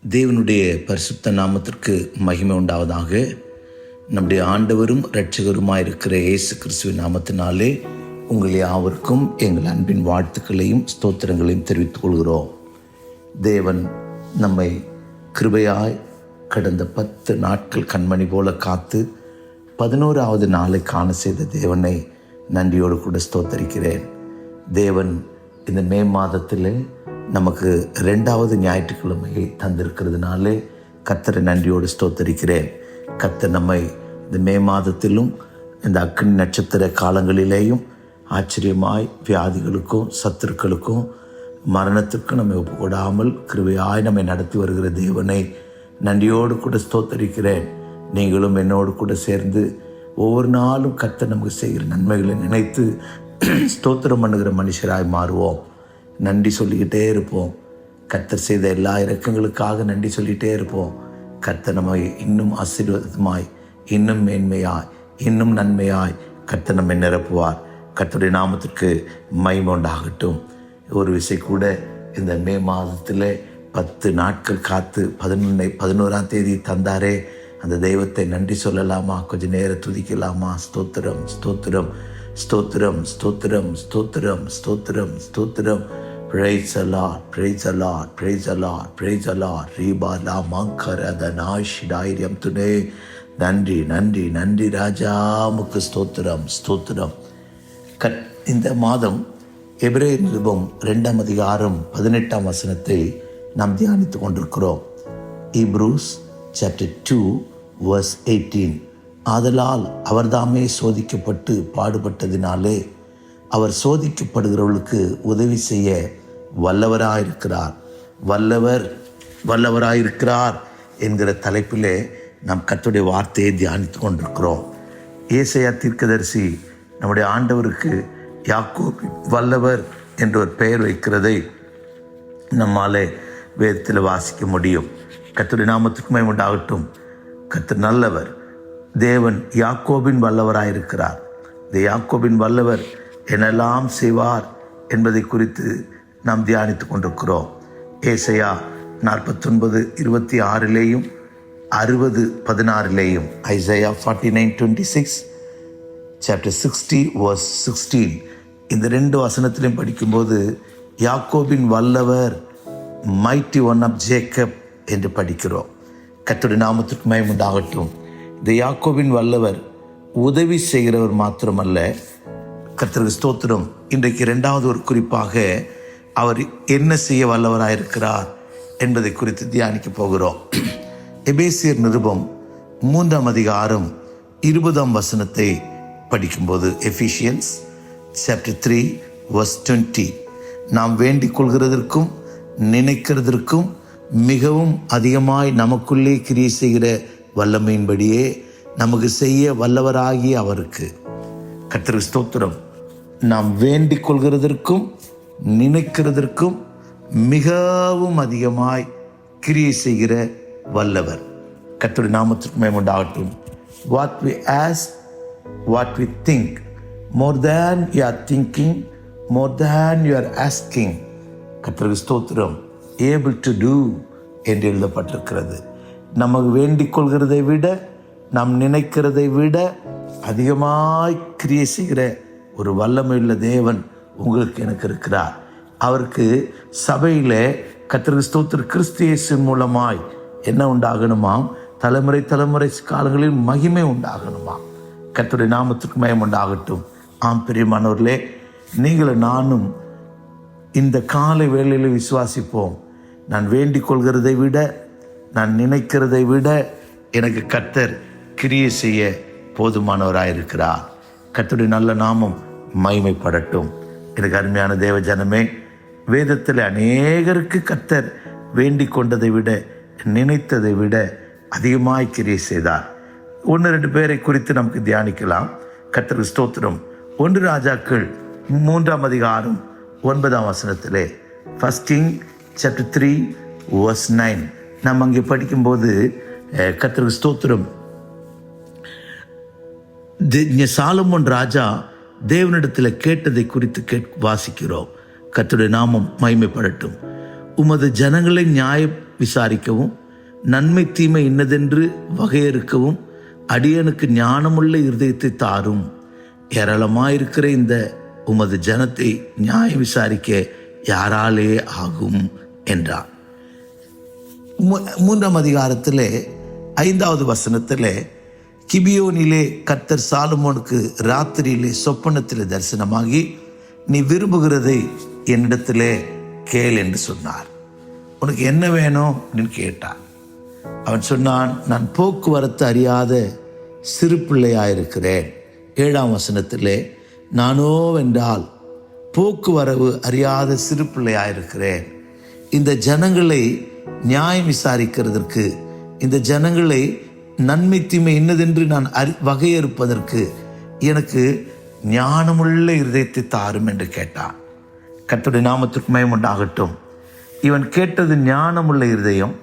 தேவனுடைய பரிசுத்த நாமத்திற்கு மகிமை உண்டாவதாக. நம்முடைய ஆண்டவரும் இரட்சகருமாயிருக்கிற இயேசு கிறிஸ்துவின் நாமத்தினாலே உங்கள் யாவருக்கும் எங்கள் அன்பின் வாழ்த்துக்களையும் ஸ்தோத்திரங்களையும் தெரிவித்துக் கொள்கிறோம். தேவன் நம்மை கிருபையாய் கடந்த 10 நாட்கள் கண்மணி போல காத்து 11வது நாளை காண செய்த தேவனை நன்றியோடு கூட ஸ்தோத்தரிக்கிறேன். தேவன் இந்த மே மாதத்தில் நமக்கு 2வது ஞாயிற்றுக்கிழமையை தந்திருக்கிறதுனாலே கர்த்தரை நன்றியோடு ஸ்தோத்தரிக்கிறேன். கர்த்தர் நம்மை இந்த மே மாதத்திலும் இந்த அக்கினி நட்சத்திர காலங்களிலேயும் ஆச்சரியமாய் வியாதிகளுக்கும் சத்துருக்களுக்கும் மரணத்திற்கும் நம்மை ஒப்புக்கூடாமல் கிருபையாய் நம்மை நடத்தி வருகிற தேவனை நன்றியோடு கூட ஸ்தோத்தரிக்கிறேன். நீங்களும் என்னோடு கூட சேர்ந்து ஒவ்வொரு நாளும் கர்த்தர் நமக்கு செய்கிற நன்மைகளை நினைத்து ஸ்தோத்திரம் பண்ணுகிற மனுஷராய் மாறுவோம். நன்றி சொல்லிக்கிட்டே இருப்போம். கர்த்தர் செய்த எல்லா இரக்கங்களுக்காக நன்றி சொல்லிகிட்டே இருப்போம். கர்த்தர் நம்மை இன்னும் ஆசீர்வாதமாய், இன்னும் மேன்மையாய், இன்னும் நன்மையாய் கர்த்தர் நம்மை நிரப்புவார். கர்த்தருடைய நாமத்திற்கு மகிமை உண்டாகட்டும். ஒரு விசை கூட இந்த மே மாதத்தில் 10 நாட்கள் காத்து 11ஆம் தேதி தந்தாரே, அந்த தெய்வத்தை நன்றி சொல்லலாமா? கொஞ்சம் நேரம் துதிக்கலாமா? ஸ்தோத்திரம் ஸ்தோத்திரம் ஸ்தோத்திரம் ஸ்தோத்திரம் ஸ்தோத்திரம் ஸ்தோத்திரம் ஸ்தோத்திரம். Praise the Lord, praise the Lord, praise the Lord, praise the Lord. Riba la mankara danai shidairyam tune. நன்றி நன்றி நன்றி ராஜா, முக்கு ஸ்தோத்திரம் ஸ்தோத்திரம். இந்த மாதம் எபிரேயர் நிருபம் 2ஆம் அதிகாரம் 18ஆம் வசனத்தை நாம் தியானித்துக் கொண்டிருக்கிறோம். Hebrews chapter 2 verse 18. ஆதலால் அவர்தாமே சோதிக்கப்பட்டு பாடுபட்டதினாலே அவர் சோதிக்கப்படுகிறவர்களுக்கு உதவி செய்ய வல்லவராயிருக்கிறார். வல்லவராயிருக்கிறார் என்கிற தலைப்பிலே நாம் கர்த்தருடைய வார்த்தையை தியானித்து கொண்டிருக்கிறோம். ஏசாயா தீர்க்கதரிசி நம்முடைய ஆண்டவருக்கு யாக்கோபு வல்லவர் என்ற ஒரு பெயர் வைக்கிறதை நம்மாலே வேதத்தில் வாசிக்க முடியும். கர்த்தருடைய நாமத்துக்கு மகிமை உண்டாகட்டும். கர்த்தர் நல்லவர். தேவன் யாக்கோபின் வல்லவராயிருக்கிறார். இந்த யாக்கோபின் வல்லவர் என்னெல்லாம் செய்வார் என்பதை குறித்து நாம் தியானித்து கொண்டிருக்கிறோம். ஏசாயா 49:26 60:16 ஐசாயா 49:26 chapter 60 verse 16 இந்த 2 வசனத்திலையும் படிக்கும்போது யாக்கோபின் வல்லவர் mighty one of Jacob என்று படிக்கிறோம். கர்த்தருடைய நாமத்திற்கு மகிமை உண்டாகட்டும். இந்த யாக்கோபின் வல்லவர் உதவி செய்கிறவர் மாத்திரமல்ல, கர்த்தருக்கு ஸ்தோத்திரம். இன்றைக்கு 2வது ஒரு குறிப்பாக அவர் என்ன செய்ய வல்லவராயிருக்கிறார் என்பதை குறித்து தியானிக்க போகிறோம். எபேசியர் நிருபம் 3ஆம் அதிகாரம் 20ஆம் வசனத்தை படிக்கும்போது, எபிஷியன்ஸ் chapter 3 verse 20, நாம் வேண்டிக் கொள்கிறதற்கும் நினைக்கிறதற்கும் மிகவும் அதிகமாய் நமக்குள்ளே கிரியை செய்கிற வல்லமையின்படியே நமக்கு செய்ய வல்லவராகிய அவருக்கு. கர்த்தருக்கு ஸ்தோத்திரம். நாம் வேண்டிக் கொள்கிறதற்கும் நினைக்கிறதற்கும் மிகவும் அதிகமாய் கிரியை செய்கிற வல்லவர். கர்த்தருடைய நாமத்திற்கு மகிமை உண்டாகட்டும். What we ask, what we think, more than you are thinking, more than you are asking. கர்த்தருக்கு ஸ்தோத்திரம். Able to do என்று எழுதப்பட்டிருக்கிறது. நமக்கு வேண்டிக் கொள்கிறதை விட, நாம் நினைக்கிறதை விட அதிகமாய் கிரியை செய்கிற ஒரு வல்லமையுள்ள தேவன் உங்களுக்கு எனக்கு இருக்கிறார். அவருக்கு சபையில் கர்த்தருக்கு ஸ்தோத்திரம் கிறிஸ்து இயேசுவின் மூலமாய் என்ன உண்டாகணுமாம்? தலைமுறை காலங்களில் மகிமை உண்டாகணுமாம். கர்த்தருடைய நாமத்திற்கு மகிமை உண்டாகட்டும். ஆம் பிரியமானவர்களே, நீங்களும் நானும் இந்த காலை வேளையில் விசுவாசிப்போம். நான் வேண்டிக் கொள்கிறதை விட, நான் நினைக்கிறதை விட எனக்கு கர்த்தர் கிரியை செய்ய போதுமானவராயிருக்கிறார். கர்த்தருடைய நல்ல நாமம் மகிமைப்படட்டும். எனக்கு அருமையான தேவ ஜனமே, வேதத்தில் அநேகருக்கு கர்த்தர் வேண்டிக் கொண்டதை விட, நினைத்ததை விட அதிகமாய் கிரியை செய்தார். 1-2 பேரை குறித்து நமக்கு தியானிக்கலாம். கர்த்தருக்கு ஸ்தோத்திரம். 1 ராஜாக்கள் 3ஆம் அதிகாரம் 9ஆம் வசனத்திலே, First King chapter 3 verse 9 நாம் அங்கே படிக்கும்போது கர்த்தருக்கு ஸ்தோத்திரம், சாலமோன் ராஜா தேவனிடத்தில் கேட்டதை குறித்து வாசிக்கிறோம். கர்த்தருடைய நாமம் மகிமைப்படட்டும். உமது ஜனங்களை நியாய விசாரிக்கவும் நன்மை தீமை இன்னதென்று வகையறுக்கவும் அடியனுக்கு ஞானமுள்ள இருதயத்தை தாரும். ஏராளமாயிருக்கிற இந்த உமது ஜனத்தை நியாயம் விசாரிக்க யாராலே ஆகும் என்றார். 3ஆம் அதிகாரத்திலே 5வது வசனத்திலே, கிபியோனிலே கர்த்தர் சாலமோனுக்கு ராத்திரியிலே சொப்பனத்திலே தரிசனமாகி, நீ விரும்புகிறதை என்னிடத்திலே கேள் என்று சொன்னார். உனக்கு என்ன வேணும் அப்படின்னு கேட்டான். அவன் சொன்னான், நான் போக்குவரத்து அறியாத சிறு பிள்ளையாயிருக்கிறேன். 7ஆம் வசனத்திலே, நானோவென்றால் போக்குவரவு அறியாத சிறு பிள்ளையாயிருக்கிறேன். இந்த ஜனங்களை நியாயம் விசாரிக்கிறதற்கு, இந்த ஜனங்களை நன்மை தீமை என்னதென்று நான் வகையறுப்பதற்கு எனக்கு ஞானமுள்ள இருதயத்தை தாரும் என்று கேட்டான். கர்த்தருடைய நாமத்திற்கு மகிமை உண்டாகட்டும். இவன் கேட்டது ஞானமுள்ள இருதயம்.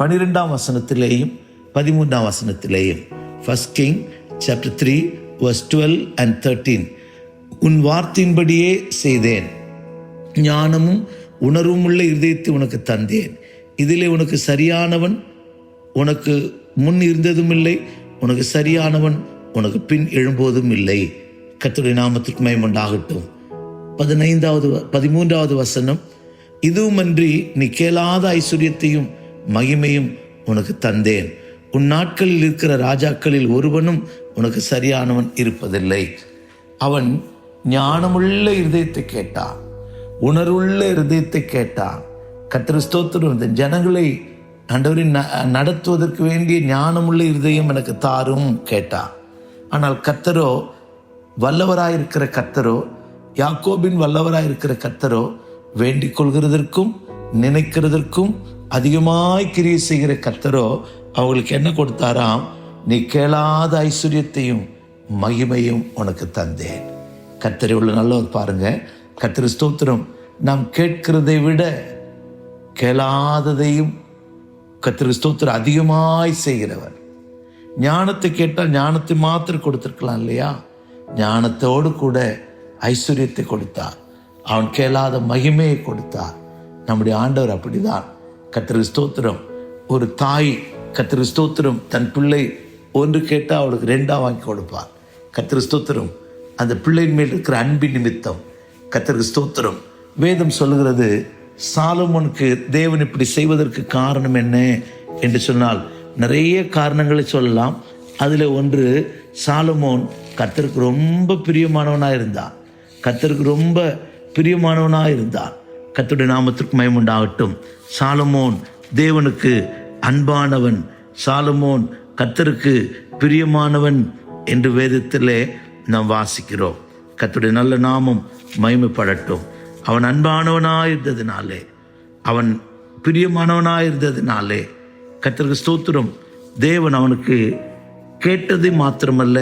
12ஆம் வசனத்திலேயும் 13ஆம் வசனத்திலேயும், 1 King chapter 3 verse 12 and 13, உன் வார்த்தையின்படியே செய்தேன், ஞானமும் உணர்வும் உள்ள இருதயத்தை உனக்கு தந்தேன். இதிலே உனக்கு சரியானவன் உனக்கு முன் இருந்ததும் இல்லை, உனக்கு சரியானவன் உனக்கு பின் எழும்போதும் இல்லை. கர்த்தருடைய நாமத்திற்கு மகிமை உண்டாகட்டும். 13வது வசனம், இதுவுமன்றி நீ கேளாத ஐஸ்வர்யத்தையும் மகிமையும் உனக்கு தந்தேன். உன் நாட்களில் இருக்கிற ராஜாக்களில் ஒருவனும் உனக்கு சரியானவன் இருப்பதில்லை. அவன் ஞானமுள்ள இருதயத்தை கேட்டான், உணர்வுள்ள இருதயத்தை கேட்டான். கர்த்தர் ஸ்தோத்திரம். இந்த ஜனங்களை ஆண்டவரின் நடத்துவதற்கு வேண்டிய ஞானமுள்ள இருதயம் எனக்கு தாரும் கேட்டான். ஆனால் கர்த்தரோ, வல்லவராயிருக்கிற கர்த்தரோ, யாக்கோபின் வல்லவராயிருக்கிற கர்த்தரோ வேண்டிக் கொள்கிறதற்கும் நினைக்கிறதற்கும் அதிகமாய் கிரியை செய்கிற கர்த்தரோ அவங்களுக்கு என்ன கொடுத்தாராம்? நீ கேளாத ஐஸ்வர்யத்தையும் மகிமையும் உனக்கு தந்தேன். கர்த்தரை உள்ள நல்லவர் பாருங்க. கர்த்தர் ஸ்தோத்திரம். நாம் கேட்கிறதை விட கேளாததையும் கர்த்தர் ஸ்தோத்திரம் அதிகமாய் செய்கிறவர். ஞானத்தை கேட்டால் ஞானத்தை மாத்திரம் கொடுத்திருக்கலாம் இல்லையா? ஞானத்தோடு கூட ஐஸ்வர்யத்தை கொடுத்தார். அவன் கேளாத மகிமையை கொடுத்தார். நம்முடைய ஆண்டவர் அப்படிதான். கர்த்தருக்கு ஸ்தோத்திரம். ஒரு தாய் கர்த்தருக்கு ஸ்தோத்திரம் தன் பிள்ளை ஒன்று கேட்டால் அவளுக்கு 2 வாங்கி கொடுப்பார். கர்த்தருக்கு ஸ்தோத்திரம். அந்த பிள்ளையின் மேல் இருக்கிற அன்பின் நிமித்தம் கர்த்தருக்கு ஸ்தோத்திரம். வேதம் சொல்லுகிறது, சாலமோனுக்கு தேவன் இப்படி செய்வதற்கு காரணம் என்ன என்று சொன்னால் நிறைய காரணங்களை சொல்லலாம். அதில் ஒன்று, சாலமோன் கர்த்தருக்கு ரொம்ப பிரியமானவனாக இருந்தான். கர்த்தருக்கு ரொம்ப பிரியமானவனாக இருந்தான். கர்த்தருடைய நாமத்திற்கு மகிமை உண்டாகட்டும். சாலமோன் தேவனுக்கு அன்பானவன். சாலமோன் கர்த்தருக்கு பிரியமானவன் என்று வேதத்திலே நாம் வாசிக்கிறோம். கர்த்தருடைய நல்ல நாமம் மகிமைப்படட்டும். அவன் அன்பானவனாக இருந்ததினாலே, அவன் பிரியமானவனாக இருந்ததினாலே கர்த்தருக்கு ஸ்தோத்திரம். தேவன் அவனுக்கு கேட்டதை மாத்திரமல்ல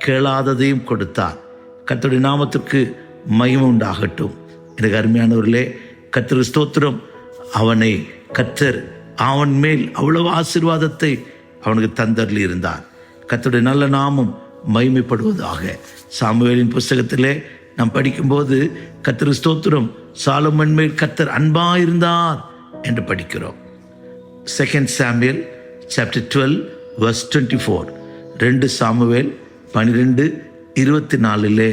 கேளாததையும் கொடுத்தார். கர்த்தருடைய நாமத்திற்கு மகிமை உண்டாகட்டும். எனக்கு அருமையானவர்களே, கர்த்தருக்கு ஸ்தோத்திரம். அவனை கர்த்தர் அவன் மேல் அவ்வளவு ஆசீர்வாதத்தை அவனுக்கு தந்தருளி இருந்தார். கர்த்தருடைய நல்ல நாமம் மகிமைப்படுவதாக. சாமுவேலின் புஸ்தகத்திலே நாம் படிக்கும்போது கர்த்தருக்கு ஸ்தோத்திரம், சாலமோன் மேல் கர்த்தர் அன்பாயிருந்தார் என்று படிக்கிறோம். 2 Samuel chapter 12 verse 24, 2 சாமுவேல் 12:24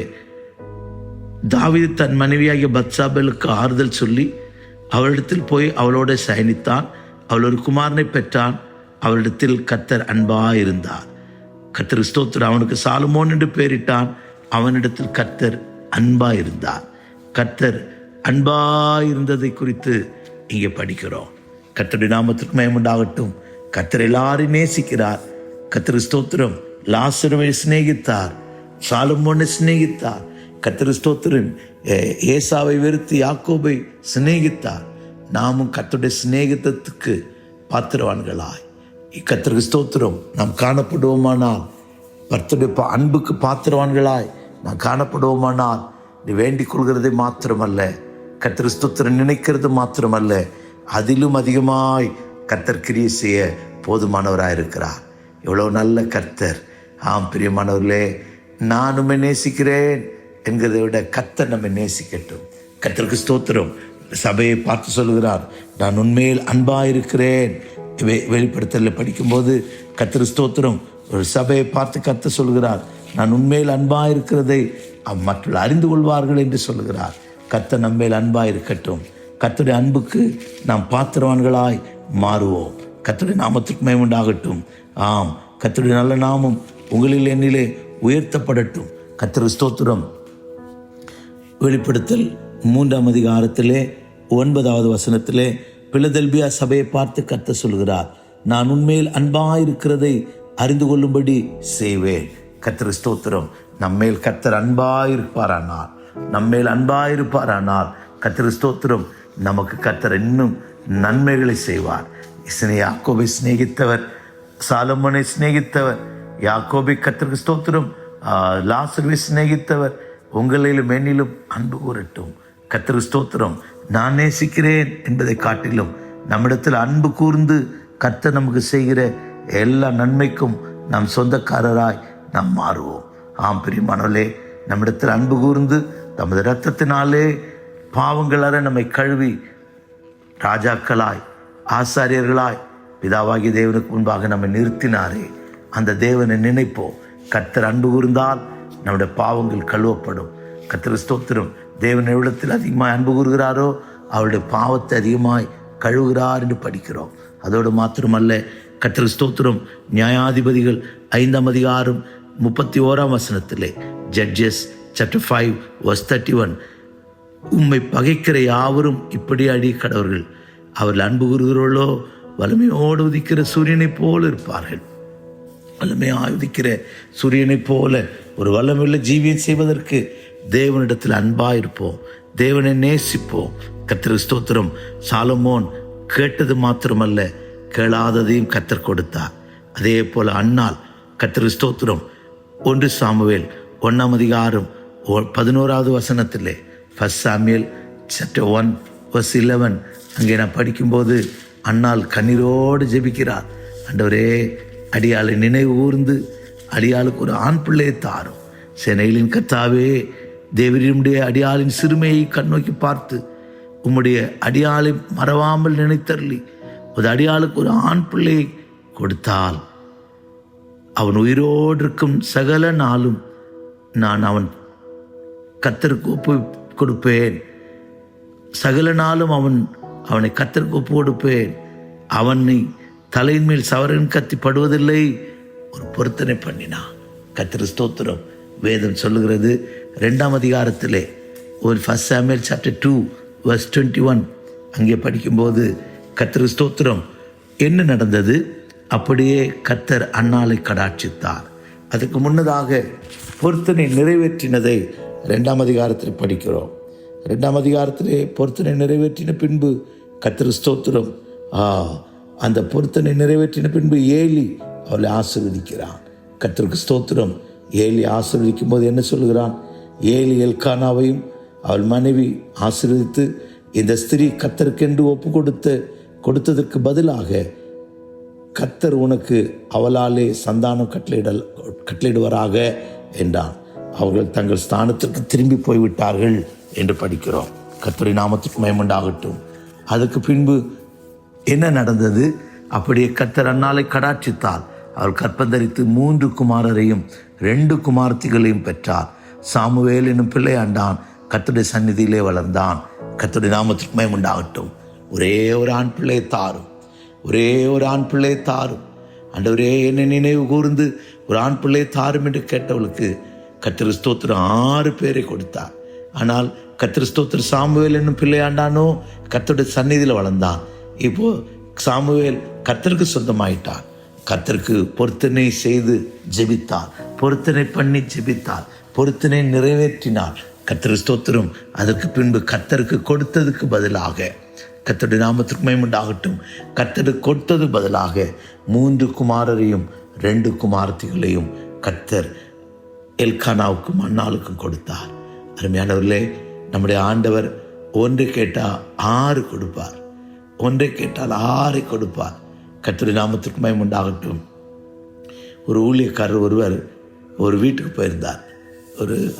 தாவீது தன் மனைவியாகிய பத்சாபேலுக்கு ஆறுதல் சொல்லி அவளிடத்தில் போய் அவளோட சயனித்தான். அவள் ஒரு குமாரனை பெற்றான். அவளிடத்தில் கர்த்தர் அன்பாயிருந்தார். கர்த்தர் ஸ்தோத்திரம். அவனுக்கு சாலமோன் என்று பெயரிட்டான். அவனிடத்தில் கர்த்தர் அன்பாயிருந்தார். கர்த்தர் அன்பாயிருந்ததை குறித்து இங்கே படிக்கிறோம். கர்த்தருடைய நாமத்திற்கு மகிமை உண்டாகட்டும். கர்த்தர் எல்லாரையும் நேசிக்கிறார். கர்த்தர் ஸ்தோத்திரம். லாசருவை சிநேகித்தார், சாலமோனை சிநேகித்தார். கர்த்தர் ஸ்தோத்திரம். ஏசாவை வெறுத்து யாக்கோபை சிநேகித்தார். நாமும் கர்த்தருடைய சிநேகித்தத்துக்கு பாத்திரவான்களாய் கர்த்தருக்கு ஸ்தோத்திரம் நாம் காணப்படுவோமானால், கர்த்தருடைய அன்புக்கு பாத்திரவான்களாய் நாம் காணப்படுவோமானால், நீ வேண்டிக் கொள்கிறதை மாத்திரமல்ல, கர்த்தருக்கு ஸ்தோத்திரம் நினைக்கிறது மாத்திரமல்ல, அதிலும் அதிகமாய் கர்த்தர் கிரியை செய்ய போதுமானவராயிருக்கிறார். எவ்வளோ நல்ல கர்த்தர். ஆம் பிரியமானவர்களே, நான் உம்மை நேசிக்கிறேன் என்கிறதை விட கர்த்தர் நம்மை நேசிக்கட்டும். கர்த்தருக்கு ஸ்தோத்திரம். சபையை பார்த்து சொல்கிறார், நான் உண்மையில் அன்பாயிருக்கிறேன். வெளிப்படுத்தலில் படிக்கும்போது கர்த்தர் ஸ்தோத்திரம், ஒரு சபையை பார்த்து கர்த்தர் சொல்கிறார், நான் உண்மையில் அன்பாயிருக்கிறதை மற்றவர்கள் அறிந்து கொள்வார்கள் என்று சொல்கிறார். கர்த்தர் நம்மேல் அன்பாயிருக்கட்டும். கர்த்தருடைய அன்புக்கு நாம் பாத்திரவான்களாய் மாறுவோம். கர்த்தருடைய நாமத்திற்கு மகிமை உண்டாகட்டும். ஆம், கர்த்தருடைய நல்ல நாமம் உங்களில் என்னிலே உயர்த்தப்படட்டும். கர்த்தர் ஸ்தோத்திரம். வெளிப்படுத்தல் 3ஆம் அதிகாரத்திலே 9வது வசனத்திலே பிலதெல்பியா சபையை பார்த்து கர்த்தர் சொல்கிறார், நான் உண்மையில் அன்பாயிருக்கிறதை அறிந்து கொள்ளும்படி செய்வேன். கர்த்தர் ஸ்தோத்திரம். நம்மேல் கர்த்தர் அன்பாயிருப்பாரானால், நம்மேல் அன்பாயிருப்பாரானால் கர்த்தர் ஸ்தோத்திரம், நமக்கு கர்த்தர் இன்னும் நன்மைகளை செய்வார். யாக்கோபை சிநேகித்தவர், சாலமோனை சிநேகித்தவர், யாக்கோபை கர்த்தருக்கு ஸ்தோத்திரம், லாசருவை சிநேகித்தவர் உங்களிலும் என்னிலும் அன்பு கூறட்டும். கர்த்தருக்கு ஸ்தோத்திரம். நான் நேசிக்கிறேன் என்பதை காட்டிலும் நம்மிடத்தில் அன்பு கூர்ந்து கர்த்தர் நமக்கு செய்கிற எல்லா நன்மைக்கும் நாம் சொந்தக்காரராய் நாம் மாறுவோம். ஆம் பிரியமானவர்களே, நம்மிடத்தில் அன்பு கூர்ந்து தமது இரத்தத்தினாலே பாவங்களற நம்மை கழுவி ராஜாக்களாய் ஆசாரியர்களாய் பிதாவாகிய தேவனுக்கு முன்பாக நம்மை நிறுத்தினாரே, அந்த தேவனை நினைப்போம். கர்த்தர் அன்பு கூர்ந்தால் நம்முடைய பாவங்கள் கழுவப்படும். கர்த்தர் ஸ்தோத்திரம். தேவன் எவ்விடத்தில் அதிகமாய் அன்பு கூறுகிறாரோ அவருடைய பாவத்தை அதிகமாய் கழுவுகிறார் என்று படிக்கிறோம். அதோடு மாத்திரமல்ல, கர்த்தர் ஸ்தோத்திரம், நியாயாதிபதிகள் 5ஆம் அதிகாரம் 31ஆம் வசனத்திலே, ஜட்ஜஸ் சாப்டர் 5:31, உம்மை பகைக்கிற யாவரும் இப்படி அடி கடவர்கள், அவர்கள் அன்பு கூறுகிறவர்களோ வலிமையோடு உதிக்கிற சூரியனை போல இருப்பார்கள். வல்லமையாக உதிக்கிற சூரியனை போல ஒரு வல்லமையுள்ள ஜீவியம் செய்வதற்கு தேவனிடத்தில் அன்பாயிருப்போம், தேவனை நேசிப்போம். கர்த்தர் ஸ்தோத்திரம். சாலமோன் கேட்டது மாத்திரமல்ல, கேளாததையும் கர்த்தர் கொடுத்தார். அதே போல அன்னாள், கர்த்தர் ஸ்தோத்திரம், 1 சாமுவேல் 1ஆம் அதிகாரம் 11வது வசனத்திலே, 1 சாமுவேல் சாப்டர் 1:11, அங்கே நான் படிக்கும்போது அன்னாள் கண்ணீரோடு ஜெபிக்கிறார். ஆண்டவரே, அடியாளை நினைவு கூர்ந்து அடியாளுக்கு ஒரு ஆண் பிள்ளையை தாரும். சேனைகளின் கர்த்தாவே, தேவனுடைய அடியாளின் சிறுமையை கண்ணோக்கி பார்த்து உம்முடைய அடியாளை மறவாமல் நினைத்தருளி ஒரு அடியாளுக்கு ஒரு ஆண் பிள்ளையை கொடுத்தால் அவன் உயிரோடு இருக்கும் சகல நாளும் நான் அவன் கர்த்தருக்கு ஒப்பு கொடுப்பேன். சகல நாளும் அவனை கர்த்தருக்கு ஒப்பு கொடுப்பேன். அவனை தலையின் மேல் சவரன் கத்தி படுவதில்லை. ஒரு பொருத்தனை பண்ணினான். கர்த்தர் ஸ்தோத்திரம். வேதம் சொல்லுகிறது 2ஆம் அதிகாரத்திலே 1 சாமுவேல் சாப்டர் 2:21, அங்கே படிக்கும்போது கர்த்தர் ஸ்தோத்திரம், என்ன நடந்தது? அப்படியே கர்த்தர் அன்னாளை கடாட்சித்தார். அதுக்கு முன்னதாக பொருத்தனை நிறைவேற்றினதை 2ஆம் அதிகாரத்தில் படிக்கிறோம். 2ஆம் அதிகாரத்திலே பொருத்தனை நிறைவேற்றின பின்பு கர்த்தர் ஸ்தோத்திரம், அந்த பொருத்தனை நிறைவேற்றின பின்பு ஏலி அவளை ஆசீர்வதிக்கிறான். கர்த்தருக்கு ஸ்தோத்திரம். ஏலி ஆசீர்வதிக்கும் போது என்ன சொல்லுகிறான்? ஏலி எல்கானாவையும் அவள் மனைவி ஆசீர்வதித்து, இந்த ஸ்திரீ கர்த்தருக்கென்று ஒப்பு கொடுத்ததற்கு பதிலாக கர்த்தர் உனக்கு அவளாலே சந்தானம் கட்டளையிடுவாராக என்றான். அவர்கள் தங்கள் ஸ்தானத்திற்கு திரும்பி போய்விட்டார்கள் என்று படிக்கிறோம். கர்த்தருடைய நாமத்துக்கு மகிமை உண்டாகட்டும். அதுக்கு பின்பு என்ன நடந்தது? அப்படியே கர்த்தர் அன்னாளை கடாட்சித்தார். அவள் கற்பந்தரித்து 3 குமாரரையும் 2 குமாரத்திகளையும் பெற்றார். சாமுவேல் என்னும் பிள்ளை ஆண்டான். கர்த்தருடைய சந்நிதியிலே வளர்ந்தான். கர்த்தருடைய நாமத்திற்கு மகிமை உண்டாகட்டும். ஒரே ஒரு ஆண் பிள்ளை தாரும், ஒரே ஒரு ஆண் பிள்ளை தாரும். ஆண்டவரே, என்னை நினைவு கூர்ந்து ஒரு ஆண் பிள்ளை தாரும் என்று கேட்டவளுக்கு கர்த்தர் ஸ்தோத்திரம் 6 பேரை கொடுத்தார். ஆனால் கர்த்தர் ஸ்தோத்திரம் சாமுவேல் என்னும் பிள்ளை ஆண்டானோ கர்த்தருடைய சந்நிதியில் வளர்ந்தான். இப்போ சாமுவேல் கர்த்தருக்கு சொந்தமாயிட்டார். கர்த்தருக்கு பொருத்தனை செய்து ஜெபித்தார், பொருத்தனை பண்ணி ஜெபித்தார், பொருத்தனை நிறைவேற்றினார். கர்த்தர் ஸ்தோத்திரம். அதற்கு பின்பு கர்த்தருக்கு கொடுத்ததுக்கு பதிலாக, கர்த்தருடைய நாமத்திற்கு மகிமை உண்டாகட்டும், கர்த்தருக்கு கொடுத்தது பதிலாக 3 குமாரரையும் 2 குமாரத்திகளையும் கர்த்தர் எல்கானாவுக்கும் அன்னாளுக்கும் கொடுத்தார். அருமையானவர்களே, நம்முடைய ஆண்டவர் ஒன்று கேட்டால் 6 கொடுப்பார், ஒன்றை கேட்டால் 6 கொடுப்பார். கர்த்தருடைய நாமத்திற்கு மகிமை உண்டாகட்டும். ஒரு ஊழியக்காரர் ஒருவர் ஒரு வீட்டுக்கு போயிருந்தார்.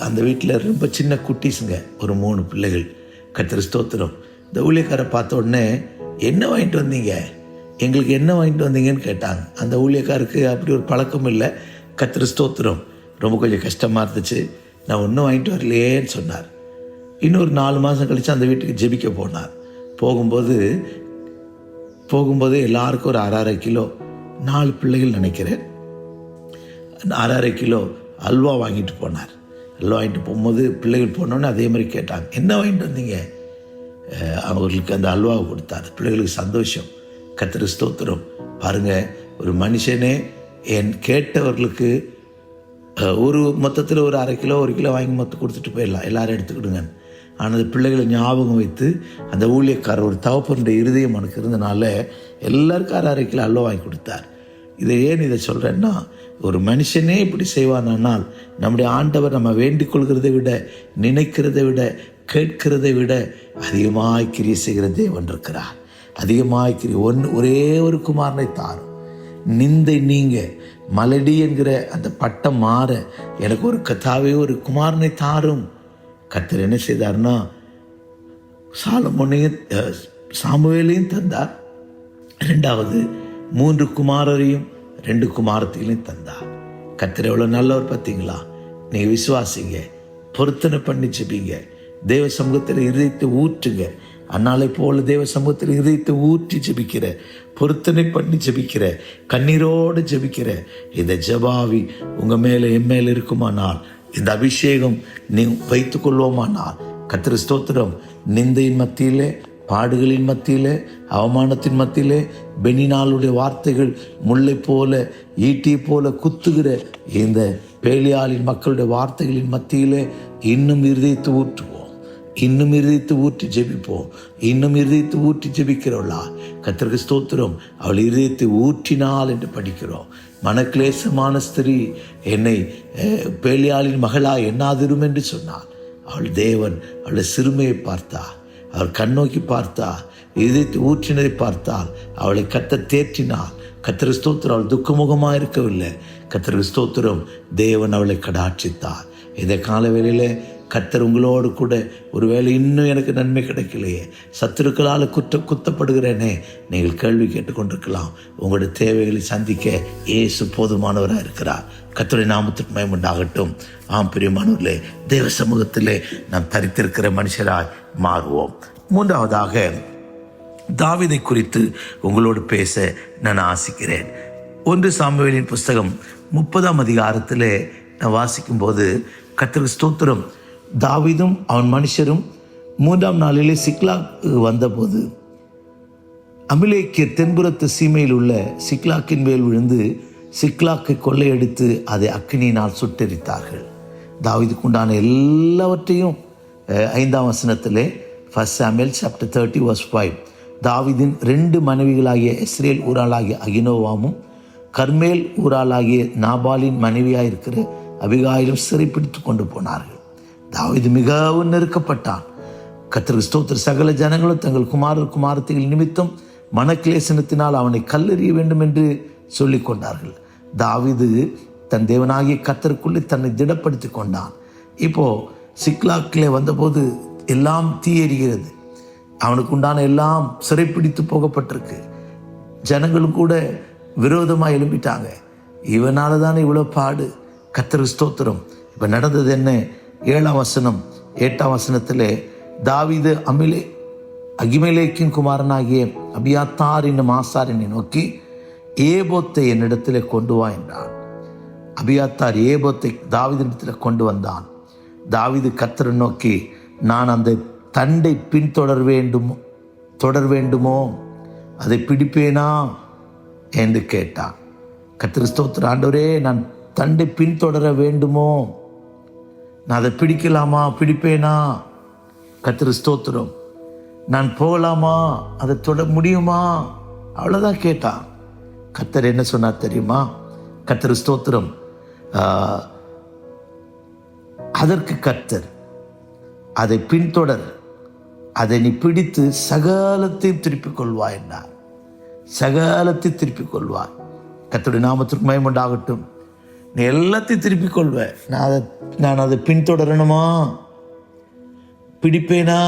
அந்த வீட்டில் ரொம்ப சின்ன குட்டீஸுங்க, ஒரு 3 பிள்ளைகள். கர்த்தர் ஸ்தோத்திரம். இந்த ஊழியக்காரரை பார்த்த உடனே என்ன வாங்கிட்டு வந்தீங்க, எங்களுக்கு என்ன வாங்கிட்டு வந்தீங்கன்னு கேட்டாங்க. அந்த ஊழியக்காருக்கு அப்படி ஒரு பழக்கம் இல்லை. கர்த்தர் ஸ்தோத்திரம், ரொம்ப கொஞ்சம் கஷ்டமாக இருந்துச்சு. நான் ஒன்றும் வாங்கிட்டு வரலையேன்னு சொன்னார். இன்னொரு 4 மாதம் கழித்து அந்த வீட்டுக்கு ஜெபிக்க போனார். போகும்போது எல்லாருக்கும் ஒரு 1/2 கிலோ, 4 பிள்ளைகள் நினைக்கிறேன், 1/2 கிலோ அல்வா வாங்கிட்டு போனார். அல்வா வாங்கிட்டு போகும்போது பிள்ளைகள் போனோன்னே அதே மாதிரி கேட்டாங்க, என்ன வாங்கிட்டு வந்தீங்க? அவர்களுக்கு அந்த அல்வாவை கொடுத்தார். பிள்ளைகளுக்கு சந்தோஷம். கர்த்தர் ஸ்தோத்திரம். பாருங்கள், ஒரு மனுஷனே என் கேட்டவர்களுக்கு ஒரு மொத்தத்தில் ஒரு 1/2 கிலோ 1 கிலோ வாங்கி மொத்தம் கொடுத்துட்டு போயிடலாம், எல்லாரும் எடுத்துக்கிடுங்க. ஆனால் அந்த பிள்ளைகளை ஞாபகம் வைத்து அந்த ஊழியக்காரர் ஒரு தகப்பனுடைய இருதயம் எனக்கு இருந்தனால எல்லாருக்கும் 1/2 கிலோ அல்வா வாங்கி கொடுத்தார். இதை சொல்கிறேன்னா, ஒரு மனுஷனே இப்படி செய்வானால் நம்முடைய ஆண்டவர் நம்ம வேண்டிக் கொள்கிறதை விட, நினைக்கிறதை விட, கேட்கிறதை விட அதிகமாய் கிரியை செய்கிற தேவன் இருக்கிறார். அதிகமாய் ஒரே ஒரு குமாரனை தாரும். நிந்தை நீங்க, மலடி என்கிற அந்த பட்டம் மாற எனக்கு ஒரு கத்தாவே ஒரு குமாரனை தாரும். கர்த்தர் என்ன செய்தார்னா, சாமுவேலையும் தந்தார். 2வது 3 குமாரரையும் 2 குமாரத்தையும் தந்தார். கர்த்தர் எவ்வளோ நல்லவர் பார்த்தீங்களா? நீங்கள் விசுவாசிங்க, பொருத்தனை பண்ணி ஜெபிங்க, தேவ சமூகத்தில் இதயத்தை ஊற்றுங்க. அன்னாலை போல தேவ சமூகத்தில் இதயத்தை ஊற்றி ஜெபிக்கிற, பொருத்தனை பண்ணி ஜெபிக்கிற, கண்ணீரோடு ஜெபிக்கிற இந்த ஜெபாவி உங்கள் மேலே என் மேலே இருக்குமானால், இந்த அபிஷேகம் நீ வைத்து கொள்வோமானால், கர்த்தர் ஸ்தோத்திரம், நிந்தையின் மத்தியிலே, பாடுகளின் மத்தியிலே, அவமானத்தின் மத்தியிலே, பெனினாளுடைய வார்த்தைகள் முல்லை போல ஈட்டி போல குத்துகிற இந்த பேலியாளின் மக்களுடைய வார்த்தைகளின் மத்தியிலே இன்னும் இருதயத்தை ஊற்றுவோம், இன்னும் இருதயத்தை ஊற்றி ஜெபிப்போம். இன்னும் இருதயத்தை ஊற்றி ஜெபிக்கிறவளா? கர்த்தருக்கு ஸ்தோத்திரம். அவள் இருதயத்தை ஊற்றினாள் என்று படிக்கிறோம். மனக்லேசமான ஸ்திரீ என்னை பேலியாளின் மகளா எண்ணாதிரும் என்று சொன்னாள். அவள் தேவன் அவளை சிறுமையை பார்த்தாள், அவள் கண்ணோக்கி பார்த்தாள், இதயத்தை ஊற்றினதை பார்த்தாள். அவளை கர்த்தர் தேற்றினாள். கர்த்தருக்கு ஸ்தோத்திரம். அவள் துக்கமுகமாக இருக்கவில்லை. கர்த்தருக்கு ஸ்தோத்திரம். தேவன் அவளை கடாட்சித்தார். இந்த காலவேளையில் கர்த்தர் உங்களோடு கூட, ஒருவேளை இன்னும் எனக்கு நன்மை கிடைக்கலையே, சத்துருக்களால் குத்தப்படுகிறேனே, நீங்கள் கேள்வி கேட்டுக்கொண்டிருக்கலாம். உங்களுடைய தேவைகளை சந்திக்க இயேசு போதுமானவராக இருக்கிறார். கர்த்தருடைய நாமத்துக்கு மகிமை உண்டாகட்டும். ஆம் பிரியமானவர்களே, தேவ சமூகத்திலே நாம் தரித்திருக்கிற மனுஷராய் மாறுவோம். 3வதாக தாவீதை குறித்து உங்களோடு பேச நான் ஆசிக்கிறேன். 1 சாமுவேலின் புஸ்தகம் 30ஆம் அதிகாரத்திலே நான் வாசிக்கும்போது, கர்த்தருக்கு ஸ்தோத்திரம், தாவீதும் அவன் மனுஷரும் 3ஆம் நாளிலே சிக்லாக் வந்தபோது அபிமெலேக்கியர் தென்புறத்து சீமையில் உள்ள சிக்லாக்கின் மேல் விழுந்து சிக்லாக்கை கொள்ளையடித்து அதை அக்கினியினால் சுட்டெரித்தார்கள். தாவீதுக்கு உண்டான எல்லாவற்றையும் 5ஆம் வசனத்திலே 1 Samuel chapter 30 verse 5, தாவீதின் 2 மனைவிகளாகிய இஸ்ரேல் ஊராளாகிய அகினோவாமும் கர்மேல் ஊராளாகிய நாபாலின் மனைவியாயிருக்கிற அபிகாயிலும் சிறைப்பிடித்து கொண்டு போனார்கள். தாவீது மிகவும் நெருக்கப்பட்டான். கர்த்தருக்கு ஸ்தோத்திரம். சகல ஜனங்களும் தங்கள் குமாரத்திகள் நிமித்தம் மனக்லேசனத்தினால் அவனை கல்லெறிய வேண்டும் என்று சொல்லிக் கொண்டார்கள். தாவீது தன் தேவனாகிய கர்த்தருக்குள்ளே தன்னை திடப்படுத்தி கொண்டான். இப்போ சிக்லாக்கிலே வந்தபோது எல்லாம் தீயெறிகிறது. அவனுக்கு உண்டான எல்லாம் சிறைப்பிடித்து போகப்பட்டிருக்கு. ஜனங்களும் கூட விரோதமாக எழும்பிட்டாங்க. இவனால தானே இவ்வளோ பாடு. கர்த்தருக்கு ஸ்தோத்திரம். இப்போ நடந்தது என்ன? 7ஆம் வசனம் 8ஆம் வசனத்திலே, தாவீது அகிமெலேக்கின் குமாரனாகிய அபியாத்தார் என்னும் ஆசாரியனை நோக்கி, ஏபோத்தை என்னிடத்திலே கொண்டு வா என்றான். அபியாத்தார் ஏபோத்தை தாவீதிடத்தில் கொண்டு வந்தான். தாவீது கர்த்தரை நோக்கி, நான் அந்த தண்டை தொடர் வேண்டுமோ, அதை பிடிப்பேனா என்று கேட்டான். கர்த்தருக்கு ஸ்தோத்திரம். ஆண்டவரே, நான் தண்டை பின்தொடர வேண்டுமோ, நான் அதை பிடிப்பேனா? கர்த்தருக்கு ஸ்தோத்திரம். நான் போகலாமா, அதை தொட முடியுமா? அவ்வளோதான் கேட்டான். கர்த்தர் என்ன சொன்னார் தெரியுமா? கர்த்தருக்கு ஸ்தோத்திரம். அதற்கு கர்த்தர், அதை பின்தொடர், அதை நீ பிடித்து சகலத்தையும் திருப்பிக் கொள்வாய் என்றார். சகலத்தையும் திருப்பிக் கொள்வாய். கர்த்தருடைய நாமத்திற்கு மகிமை உண்டாகட்டும். நீ எல்லாத்தையும் திருப்பிக் கொள்வ. நான் அதை பின்தொடரணுமா, பிடிப்பேனா?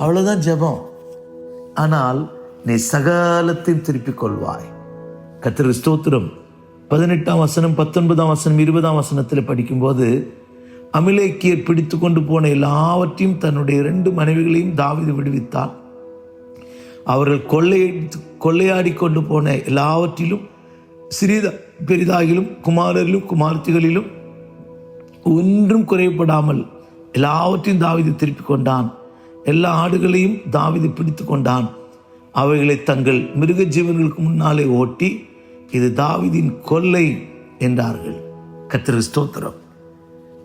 அவ்வளோதான் ஜெபம். ஆனால் நீ சகலத்தையும் திருப்பிக் கொள்வாய். கர்த்தருக்கு ஸ்தோத்திரம். 18ஆம் வசனம், 19ஆம் வசனம், 20ஆம் வசனத்தில் படிக்கும்போது, அமிலேக்கியர் பிடித்து கொண்டு போன எல்லாவற்றையும் தன்னுடைய 2 மனைவிகளையும் தாவீது விடுவித்தான். அவர்கள் கொள்ளையாடி கொண்டு போன எல்லாவற்றிலும் பெரிதாகிலும் குமாரரிலும் குமார்த்திகளிலும் ஒன்றும் குறைபடாமல் எல்லாவற்றையும் தாவீது திருப்பி கொண்டான். எல்லா ஆடுகளையும் தாவீது பிடித்து கொண்டான். அவைகளை தங்கள் மிருக ஜீவன்களுக்கு முன்னாலே ஓட்டி, இது தாவீதின் கொள்ளை என்றார்கள். கர்த்தருக்கு ஸ்தோத்திரம்.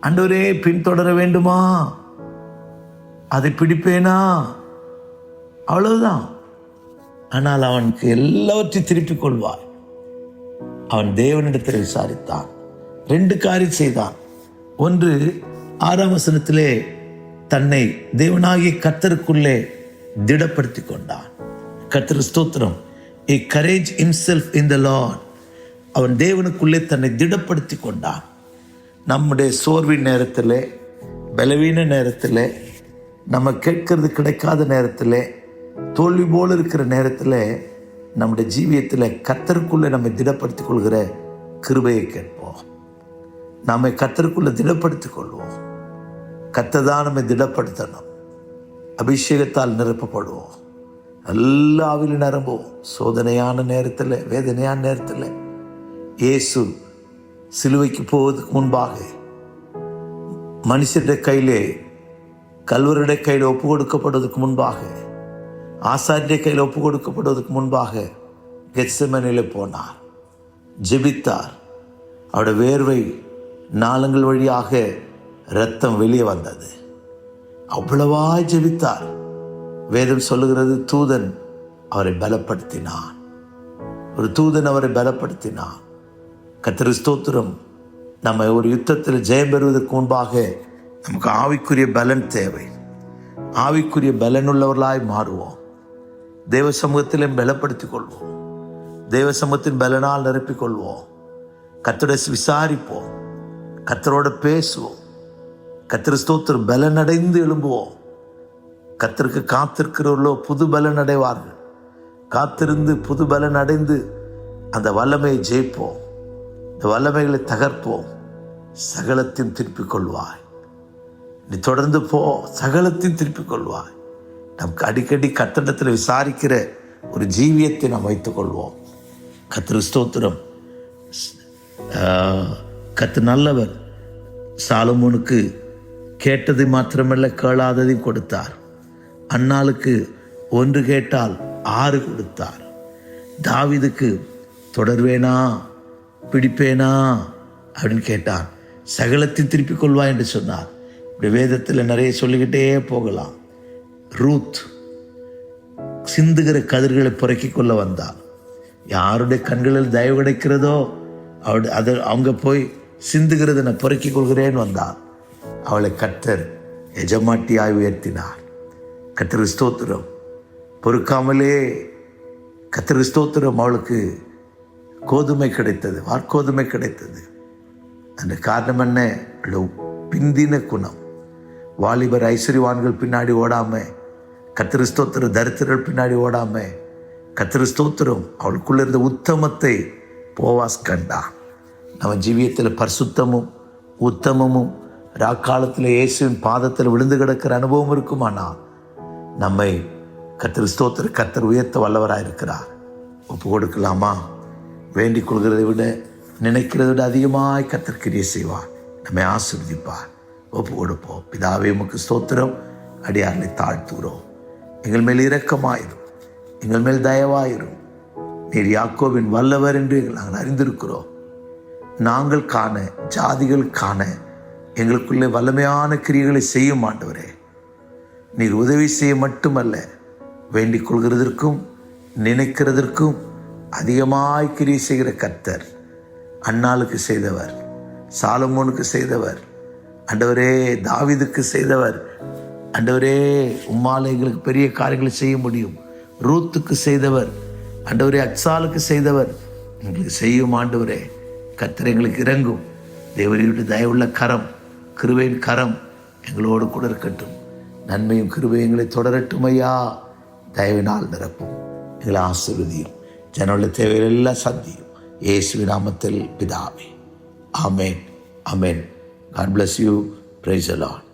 ஆண்டவரே, பின்தொடர வேண்டுமா? அதை பிடிப்பேனா? அவ்வளவுதான். ஆனால் அவனுக்கு எல்லாவற்றையும் திருப்பிக் கொள்வார். அவன் தேவனிடத்தில் விசாரித்தான். 2 காரியம் செய்தான். ஒன்று, 6ஆம் வசனத்திலே தன்னை தேவனாகிய கர்த்தருக்குள்ளே திடப்படுத்தி கொண்டான். கர்த்தருக்கு ஸ்தோத்திரம். He courage himself in the Lord. அவன் தேவனுக்குள்ளே தன்னை திடப்படுத்தி கொண்டான். நம்முடைய சோர்வின் நேரத்தில், பலவீன நேரத்தில், நம்ம கேட்கறது கிடைக்காத நேரத்தில், தோல்வி போல இருக்கிற நேரத்தில், நம்முடைய ஜீவியத்தில் கர்த்தருக்குள்ளே நம்மை திடப்படுத்திக் கொள்கிற கிருபையை கேட்போம். நம்மை கர்த்தருக்குள்ளே திடப்படுத்திக் கொள்வோம். கர்த்தர் தான் நம்மை திடப்படுத்தணும். அபிஷேகத்தால் நிரப்பப்படுவோம். எல்லா ஆவிலும் நிரம்புவோம். சோதனையான நேரத்தில், வேதனையான நேரத்தில், இயேசு சிலுவைக்கு போவதற்கு முன்பாக மனுஷருடைய கையிலே, கல்வருடைய கையில் ஒப்பு கொடுக்கப்படுவதற்கு முன்பாக, ஆசாரிய கையில் ஒப்பு கொடுக்கப்படுவதற்கு முன்பாக கெத்செமனிலே போனார், ஜெபித்தார். அவருடைய வேர்வை நாளங்கள் வழியாக இரத்தம் வெளியே வந்தது. அவ்வளவாய் ஜெபித்தார். வேதம் சொல்லுகிறது, தூதன் அவரை பலப்படுத்தினான். ஒரு தூதன் அவரை பலப்படுத்தினான். கர்த்தருக்கு ஸ்தோத்திரம். நம்ம ஒரு யுத்தத்தில் ஜெயம் பெறுவதற்கு முன்பாக நமக்கு ஆவிக்குரிய பலன் தேவை. ஆவிக்குரிய பலனுள்ளவர்களாய் மாறுவோம். தேவ சமூகத்திலும் பலப்படுத்திக் கொள்வோம். தேவ சமூகத்தின் பலனால் நிரப்பிக் கொள்வோம். கர்த்தரை விசாரிப்போம். கர்த்தரோட பேசுவோம். கர்த்தர் ஸ்தோத்திரம். பலன் அடைந்து எழும்புவோம். கர்த்தருக்கு காத்திருக்கிறவர்களோ புது பலன் அடைவார்கள். காத்திருந்து புது பலன் அடைந்து அந்த வல்லமையை ஜெயிப்போம். இந்த வல்லமைகளை தகர்ப்போம். சகலத்தையும் திருப்பிக் கொள்வாய். நீ தொடர்ந்து போ. சகலத்தையும் திருப்பிக் கொள்வாய். நமக்கு அடிக்கடி கர்த்தரிடத்தில் விசாரிக்கிற ஒரு ஜீவியத்தை நாம் வைத்துக் கொள்வோம். கர்த்தருக்கு ஸ்தோத்திரம். கர்த்தர் நல்லவர். சாலமோனுக்கு கேட்டது மாத்திரமல்ல, கேளாததையும் கொடுத்தார். அன்னாளுக்கு 1 கேட்டால் 6 கொடுத்தார். தாவீதுக்கு தொடர்வேனா, பிடிப்பேனா அப்படின்னு கேட்டான். சகலத்தையும் திருப்பிக் கொள்வா என்று சொன்னார். இப்படி வேதத்தில் நிறைய சொல்லிக்கிட்டே போகலாம். ரூத் சிந்துகிற கதிர்களை புறக்கிக் கொள்ள வந்தாள். யாருடைய கண்களில் தயவு கிடைக்கிறதோ அவங்க போய் சிந்துகிறத நான் புறக்கிக் கொள்கிறேன்னு வந்தாள். அவளை கர்த்தர் எஜமாட்டியாய் உயர்த்தினார். கர்த்தருக்கு ஸ்தோத்திரம். பொறுக்காமலே கர்த்தருக்கு ஸ்தோத்திரம். அவளுக்கு கோதுமை கிடைத்தது, வார்கோதுமை கிடைத்தது. அந்த காரணம் என்ன? பிந்தின குணம். வாலிபர் ஐஸ்வர்யவான்கள் பின்னாடி ஓடாம, கர்த்தருக்கு ஸ்தோத்திரம், தரித்திரர்கள் பின்னாடி ஓடாம, கர்த்தருக்கு ஸ்தோத்திரம், அவளுக்குள்ள இருந்த உத்தமத்தை போவாஸ் கண்டான். நம்ம ஜீவியத்தில் பரிசுத்தமும் உத்தமமும் ராக்காலத்தில் இயேசுவின் பாதத்தில் விழுந்து கிடக்கிற அனுபவம் இருக்குமானால் நம்மை கர்த்தருக்கு ஸ்தோத்திரம், கர்த்தர் உயர்த்த வல்லவராக இருக்கிறார். ஒப்பு கொடுக்கலாமா? வேண்டிக் கொள்கிறதை விட, நினைக்கிறதை விட அதிகமாய் கர்த்தர் கிரியை செய்வார். நம்மை ஆசீர்வதிப்பார். ஒப்பு கொடுப்போம். பிதாவே, உமக்கு ஸ்தோத்திரம். அடியார்களை தாழ்த்துகிறோம். எங்கள் மேல் இரக்கமாயிரும், எங்கள் மேல் தயவாயிரும். நீர் யாக்கோபின் வல்லவர் என்று நாங்கள் அறிந்திருக்கிறோம். நாங்கள் காண, ஜாதிகள் காண, எங்களுக்குள்ளே வல்லமையான கிரியைகளை செய்யும் ஆண்டவரே. நீர் உதவி செய்ய மட்டுமல்ல, வேண்டிக் கொள்கிறதற்கும் நினைக்கிறதற்கும் அதிகமாய் கிரியை செய்கிற கர்த்தர். அன்னாளுக்கு செய்தவர், சாலமோனுக்கு செய்தவர், ஆண்டவரே தாவீதுக்கு செய்தவர். ஆண்டவரே, உம்மால் எங்களுக்கு பெரிய காரியங்களை செய்ய முடியும். ரூத்துக்கு செய்தவர், ஆண்டவரே அக்சாலுக்கு செய்தவர், எங்களுக்கு செய்யும் ஆண்டவரே. கர்த்தர் எங்களுக்கு இறங்கும். தேவரீருடைய தயவுள்ள கரம், கிருபையின் கரம் எங்களோடு கூட இருக்கட்டும். நன்மையும் கிருபை எங்களை தொடரட்டும் ஐயா. தயவினால் நிரப்பும், எங்களை ஆசீர்வதியும், ஜனங்களுடைய தேவைகள் எல்லாம் சந்தியும். இயேசுவின் நாமத்தில் பிதாவே, ஆமென், ஆமென். God bless you. Praise the Lord.